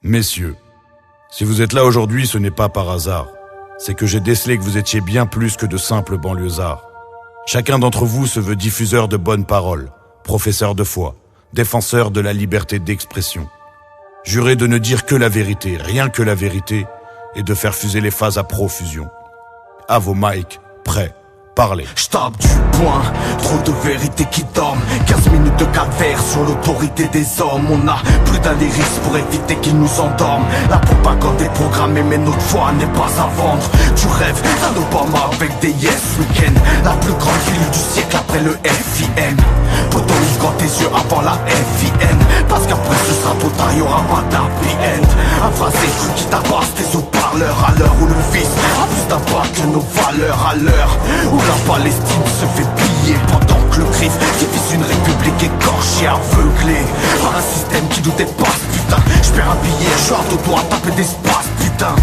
Messieurs, si vous êtes là aujourd'hui, ce n'est pas par hasard. C'est que j'ai décelé que vous étiez bien plus que de simples banlieusards. Chacun d'entre vous se veut diffuseur de bonnes paroles, professeur de foi, défenseur de la liberté d'expression. Jurez de ne dire que la vérité, rien que la vérité, et de faire fuser les phases à profusion. À vos mics, prêts. Parlez. J'tape du poing, trop de vérité qui dorment. 15 minutes de calvaire sur l'autorité des hommes. On a plus d'un des risques pour éviter qu'ils nous endorment. La propagande est programmée mais notre foi n'est pas à vendre. Tu rêves d'un Obama avec des yes week-end. La plus grande ville du siècle après le FIN. Poto ouvre grand tes yeux avant la FIN. Parce qu'après ce sera trop tard, y'aura pas d'happy end. Un phrasé truc qui tabasse tes haut-parleurs à l'heure où le vice a plus d'impact que nos valeurs à l'heure où la Palestine se fait piller pendant que le Christ divise une république écorchée, aveuglée par un système qui nous dépasse, putain. J'perds un billet, j'arde au doigt, taper d'espace, putain.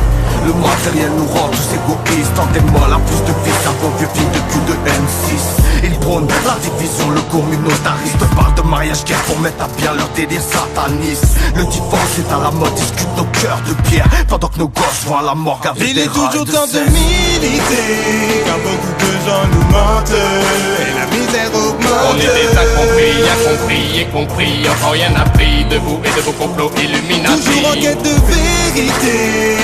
Le matériel nous rend tous égoïstes. En démol à plus de fils, un bon vieux film de cul de M6. Ils prônent la division, le communautariste parle de mariage guerre pour mettre à bien leur délire sataniste. Le divorce est à la mode, discute nos cœurs de pierre pendant que nos gosses vont à la morgue avec Il des est toujours temps de sexe. militer, car beaucoup de gens nous mentent et la misère augmente. On est des incompris, et compris, encore rien appris de vous et de vos complots illuminati. Toujours en quête de vérité,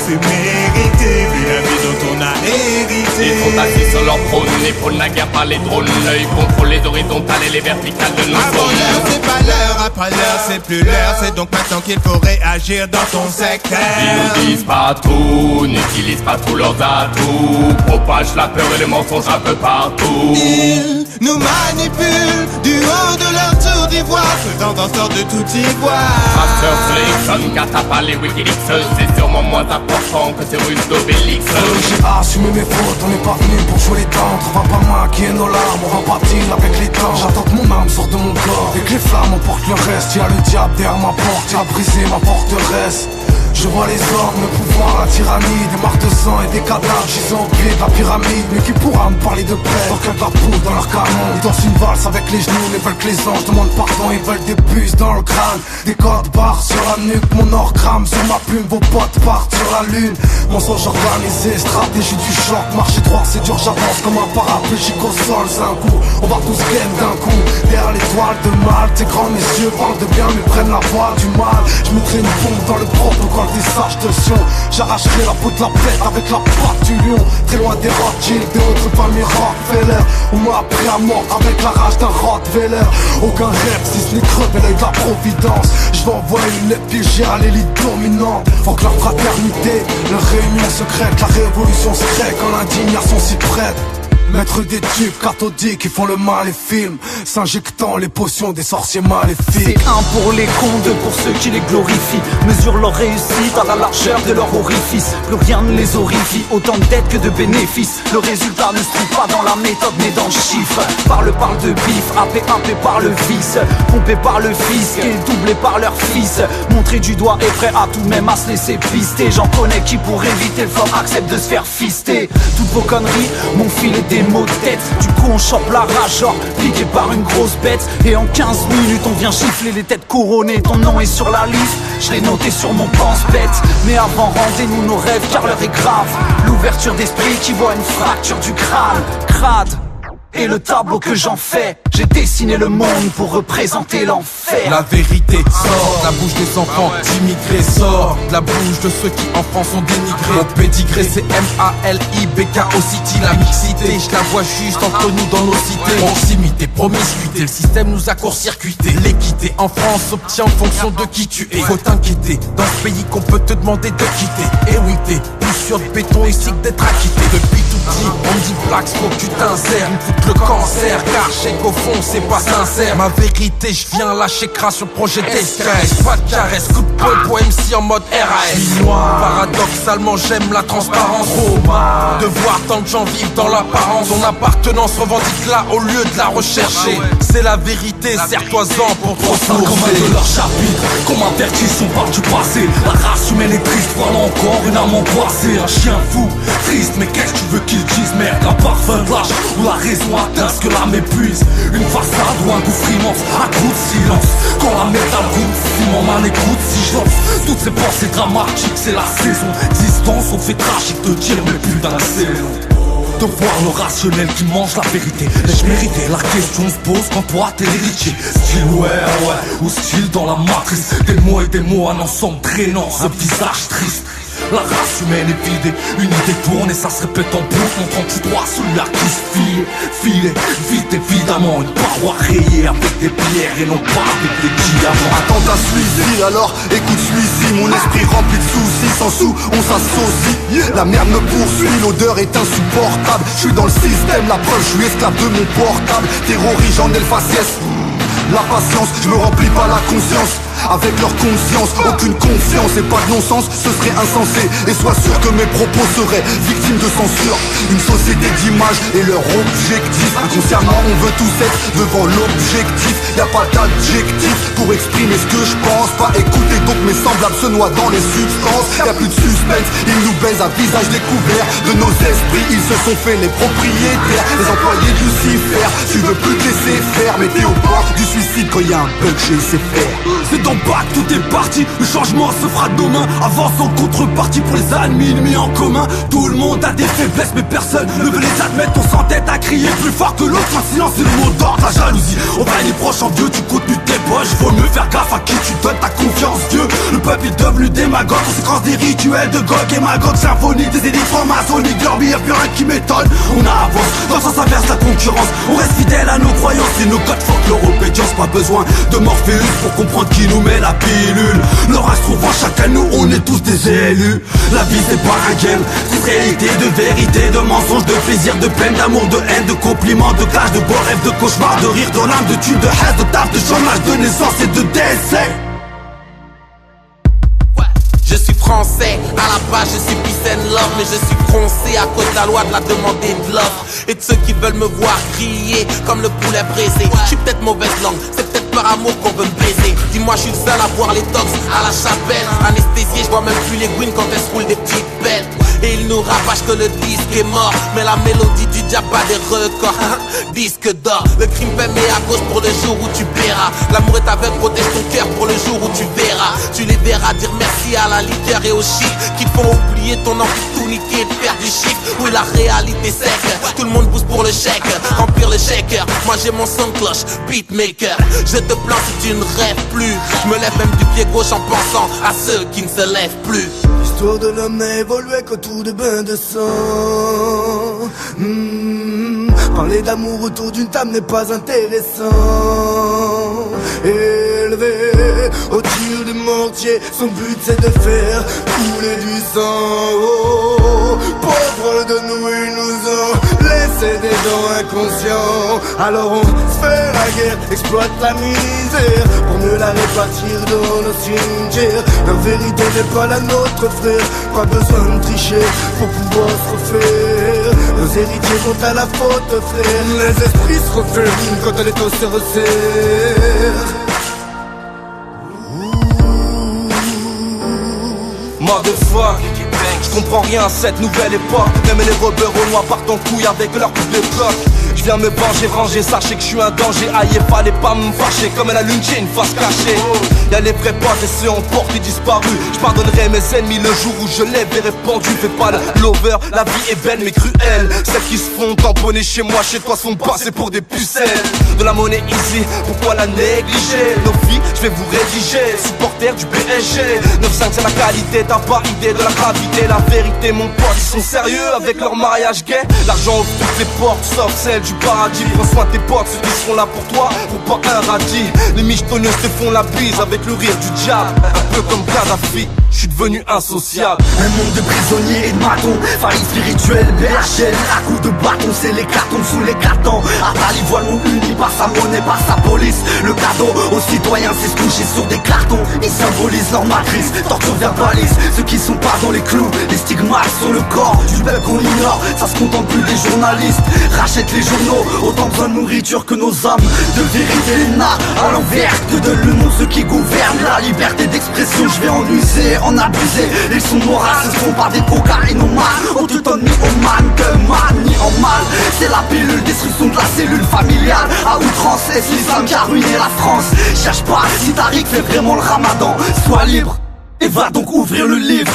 c'est mérité, vu la vie dont on a hérité. Ils sont assis sur leur trône, les pôles n'a guère pas les drones. L'œil contrôle les horizontales et les verticales de nos Avant l'heure, c'est pas l'heure, après l'heure, c'est plus l'heure. C'est donc maintenant qu'il faut réagir dans ton secteur. Ils nous disent pas tout, n'utilisent pas tous leurs atouts, propagent la peur et le mensonge un peu partout. Ils nous manipulent du haut de leur tour d'ivoire, faisant en sorte de tout y voir. Master Selection, car t'as pas les Wikileaks, c'est sûrement moins important que ces Russes d'Obélix. J'ai assumé mes fautes, on n'est pas venu pour jouer les tendres. On va pas maquiller nos larmes, on va pas deal avec les temps. J'attends que mon âme sorte de mon corps et que les flammes emportent le reste. Y'a le diable derrière ma porte, il a brisé ma forteresse. Je vois les hommes, le pouvoir, la tyrannie, des marques de sang et des cadavres gisant au pied de la pyramide. Mais qui pourra me parler de près, tant qu'elle va poudre dans leur canon. Ils dansent une valse avec les genoux, ils veulent que les anges demandent pardon. Ils veulent des puces dans le crâne, des codes barres sur la nuque. Mon or crame sur ma plume, vos potes partent sur la lune. Mensonge organisé, stratégie du choc. Marcher droit, c'est dur, j'avance comme un paraplégique au sol. C'est un coup, on va tous ken d'un coup. Derrière l'étoile de mal, tes grands messieurs parlent de bien mais prennent la voie du mal. Je mettrai une bombe dans le protocole des sages de Sion. J'arracherai la peau de la bête avec la patte du lion. Très loin des Rothschild, des autres familles Rockefeller. On m'a appris à mort avec la rage d'un Rottweiler. Aucun rêve si ce n'est crever l'œil de la providence. Je vais envoyer une épée à l'élite dominante. Faut que la fraternité, leur réunion secrète, la révolution se crée quand l'indignation s'y prête. Mettre des tubes cathodiques qui font le mal et films, s'injectant les potions des sorciers maléfiques. C'est un pour les cons, deux pour ceux qui les glorifient. Mesure leur réussite à la largeur de leur orifice. Plus rien ne les horrifie, autant de dettes que de bénéfices. Le résultat ne se trouve pas dans la méthode mais dans le chiffre. Parle de bif, happé par le vice, pompé par le fisc et doublé par leur fils. Montré du doigt et prêt à tout même à se laisser pister. J'en connais qui pour éviter le fort acceptent de se faire fister. Toutes vos conneries, mon fil est des mots de tête. Du coup on chope la rage genre piqué par une grosse bête. Et en 15 minutes on vient gifler les têtes couronnées. Ton nom est sur la liste, je l'ai noté sur mon pense-bête. Mais avant rendez-nous nos rêves car l'heure est grave. L'ouverture d'esprit qui voit une fracture du crâne. Crade. Et le tableau que j'en fais, j'ai dessiné le monde pour représenter l'enfer. La vérité sort de la bouche des enfants d'immigrés, sort de la bouche de ceux qui en France sont dénigrés. Mon pédigré c'est M-A-L-I-B-K-O City. La mixité, je la vois juste entre nous dans nos cités. Proximité, promiscuité, le système nous a court-circuité. L'équité en France s'obtient en fonction de qui tu es. Faut t'inquiéter, dans ce pays qu'on peut te demander de quitter. Et oui t'es plus sûr de béton ici que d'être acquitté. Depuis tout petit, on me dit Black, faut que tu t'insères. Le cancer, car je sais qu'au fond c'est pas sincère. Ma vérité, je viens lâcher crasse sur le projet d'escalade. Pas de caresse, coup de poing pour MC en mode RAS. Paradoxalement, j'aime la transparence. De voir tant de gens vivre dans l'apparence. Son appartenance revendique là au lieu de la rechercher. C'est la vérité, serre-toi-en pour trop sourcer. Comme un de leurs chapitres, comme un vertige, on parle du passé. La race humaine peine est triste, voilà encore une âme angoissée. Un chien fou, triste, mais qu'est-ce que tu veux qu'il dise? Merde, un parfum de lâche où la raison atteint ce que l'âme épuise. Une façade ou un gouffre immense, un coup de silence. Quand la métal roule, Simon m'en écoute si je lance. Toutes ces pensées dramatiques, c'est la saison. Distance, on fait tragique de dire mais putain c'est long. De voir le rationnel qui mange la vérité. L'ai-je mérité? La question se pose quand toi t'es l'héritier. Style ouais, ou style dans la matrice. Des mots et des mots, un ensemble traînant, ce visage triste. La race humaine est vidée, une idée tourne et ça se répète en boucle, montrant tout droit celui à qui se filer, vite évidemment, une paroi rayée avec des pierres et non pas avec des diamants. Attentat suicide, alors écoute celui-ci. Mon esprit rempli de soucis, sans sous, on s'associe. La merde me poursuit, l'odeur est insupportable. Je suis dans le système, la preuve, je suis esclave de mon portable. Terrorise, j'en ai le faciès. La patience, je me remplis pas la conscience. Avec leur conscience, aucune confiance et pas de non-sens, ce serait insensé. Et sois sûr que mes propos seraient victimes de censure. Une société d'images et leur objectif. Inconsciemment on veut tous être devant l'objectif. Y'a pas d'adjectif pour exprimer ce que je pense. Pas écouter donc mes semblables se noient dans les substances. Y'a plus de suspense, ils nous baisent à visage découvert. De nos esprits ils se sont fait les propriétaires. Les employés de Lucifer, tu veux plus te laisser faire. Mais t'es au bord du suicide quand y'a un bug chez SFR. C'est dans bac, tout est parti, le changement se fera de nos mains. Avance en contrepartie pour les ennemis mis en commun. Tout le monde a des faiblesses mais personne ne veut les admettre. On s'entête à crier plus fort que l'autre. Un silence c'est le mot d'ordre, la jalousie. On va les proches en vieux du contenu de tes poches. Faut mieux faire gaffe à qui tu donnes ta confiance, Dieu. Le peuple est devenu démagogue, conséquence des rituels de Gog et Magog. Symphonie des élites franc-maçonniques, leur billet plus rien qui m'étonne. On avance, dans le sens inverse la concurrence. On reste fidèle à nos croyances et nos codes fuck leur obédience. Pas besoin de Morpheus pour comprendre qui nous met la pilule. Le reste trouve en chacun nous, on est tous des élus. La vie c'est pas un game, c'est réalité, de vérité, de mensonges, de plaisir, de peine, d'amour, de haine, de compliments, de clash, de beaux rêves, de cauchemars, de rire, de larmes, de thunes, de haine, de taf, de chômage, de naissance et de décès. Je suis français, à la base je suis peace and love. Mais je suis français à cause de la loi de la demande et de l'offre. Et de ceux qui veulent me voir crier comme le poulet braisé. Je suis peut-être mauvaise langue, c'est peut-être par amour qu'on veut me baiser. Dis-moi je suis le seul à voir les tox à la chapelle. Anesthésié, je vois même plus les wins quand elles se roulent des petites belles. Et ils nous rabâchent que le disque est mort, mais la mélodie du diable a des records. Disque d'or, le crime fait mais à gauche pour le jour où tu paieras. L'amour est aveugle, protège ton cœur pour le jour où tu verras. Tu les verras dire merci à la liqueur et aux chiffres qui te font oublier ton envie de tout niquer et de faire du chiffre. Oui la réalité c'est que tout le monde pousse pour le chèque, remplir le shaker. Moi j'ai mon son de cloche, beatmaker. Je te plains si tu ne rêves plus. Je me lève même du pied gauche en pensant à ceux qui ne se lèvent plus. L'histoire de l'homme n'a évolué qu'autour de bains de sang. Parler d'amour autour d'une table n'est pas intéressant. Élevé au tir de mortier, son but c'est de faire couler du sang. Oh, pauvres de nous, ils nous ont laissé des gens inconscients. Alors on se fait la guerre, exploite la misère pour mieux la répartir dans nos cimetières. La vérité n'est pas la nôtre, frère. Pas besoin de tricher pour pouvoir se refaire. Nos héritiers sont à la faute, frère. Les esprits se referment quand l'étau se resserre. Motherfuck, je comprends rien à cette nouvelle époque. Même les rebeurs au noir partent en couille avec leur coupe de bloc. Je viens me venger, ranger, sachez que je suis un danger. Aïe, fallait pas me fâcher, comme la lune j'ai une face cachée. Y'a les vrais potes et ceux en porte et disparus. Je pardonnerai mes ennemis le jour où je les verrai pendus. Fais pas le lover, la vie est belle mais cruelle. Celles qui se font tamponner chez moi, chez toi sont passées pour des pucelles. De la monnaie ici, pourquoi la négliger? Nos vies, je vais vous rédiger. Supporter du PSG 9-5 c'est la qualité, t'as pas idée de la gravité. La vérité mon pote, ils sont sérieux avec leur mariage gay. L'argent ouvre toutes les portes sauf celle du paradis. Prends soin de tes potes, ceux qui seront là pour toi, pour pas un radis. Les michetonneuses te font la bise avec le rire du diable. Un peu comme Kadhafi, je suis devenu insociable. Un monde de prisonniers et de matons, faillite spirituelle, BHL, à coups de bâton, c'est les cartons sous les cartons. Atali voit le monde uni par sa monnaie, par sa police. Le cadeau aux citoyens, c'est se coucher sur des cartons. Ils symbolisent leur matrice, torture verbalise ceux qui sont pas dans les clous. Les stigmates sur le corps du peuple qu'on ignore, ça se contente plus des journalistes. Rachètent les journaux, autant besoin de nourriture que nos âmes. De vérité n'a à l'envers que de le nom ceux qui gouvernent. La liberté d'expression, je vais en user. et en abuser. Ils sont morales, ce sont pas des cocaïnomanes. On te donne ni au man que man, ni en mal. C'est la pilule, destruction de la cellule familiale. À outrance, c'est l'islam qui a ruiné la France. Cherche pas, si Tariq fait vraiment le ramadan, sois libre et va donc ouvrir le livre.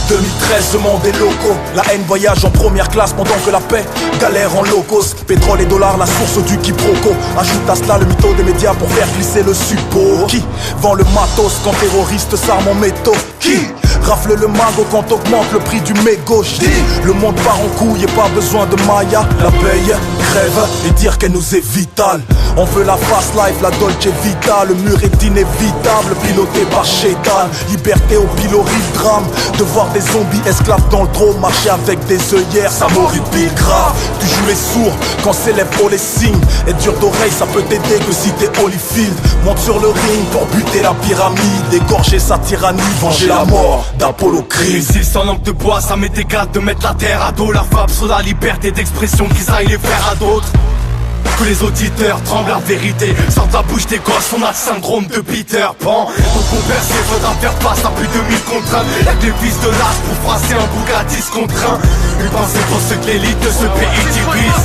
2013, je monde des locaux. La haine voyage en première classe pendant que la paix galère en locos. Pétrole et dollars, la source du quiproquo. Ajoute à cela le mytho des médias pour faire glisser le suppôt. Qui vend le matos quand terroriste s'arme en métaux? Qui rafle le magot quand augmente le prix du mégot? J'dis, le monde part en couille et pas besoin de Maya. La paye crève et dire qu'elle nous est vitale. On veut la fast life, la Dolce Vita. Le mur est inévitable, piloté par Shaitan. Liberté au pilori, le drame de voir des zombies esclaves dans le trône. Marcher avec des œillères, ça m'horripile grave. Tu joues les sourds quand s'élève pour les signes. Être dur d'oreille, ça peut t'aider que si t'es Holyfield. Monte sur le ring pour buter la pyramide. Égorger sa tyrannie, venger la mort d'Apollo Creed. S'ils sans langue de bois, ça m'est égal de mettre la terre à dos. Leur frappe sur la liberté d'expression, qu'ils aillent les faire à d'autres. Que les auditeurs tremblent la vérité. Sors de la bouche des gosses, on a le syndrome de Peter Pan. Pour converser, faudra faire face à plus de 1000 contraintes. Y'a que les fils de l'âge pour froisser un Bugatti contraint. Une pensée pour ceux que l'élite de ce pays divise.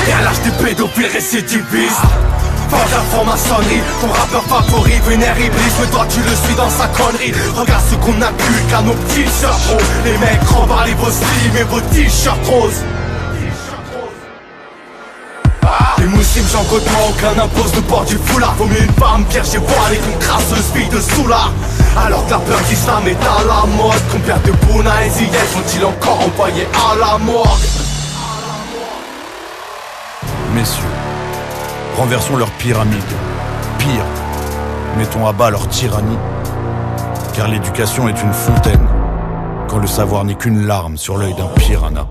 Et à l'âge des pédophiles récidivistes. Pas de la franc-maçonnerie, ton rappeur favori, vénère Iblis. Mais toi tu le suis dans sa connerie. Regarde ce qu'on inculque à nos petits shirts roses. Les mecs remballez vos slims et vos t-shirts roses. Les muslims j'en côte moi, aucun impose de port du foulard. Vaut mieux une femme vierge voilée qu'une crasseuse fille de soulard. Alors que la peur d'islam est à la mode. Combien de Bouna et Ziyech vont-ils encore envoyer à la morgue? Messieurs, renversons leur pyramide. Pire, mettons à bas leur tyrannie. Car l'éducation est une fontaine, quand le savoir n'est qu'une larme sur l'œil d'un piranha.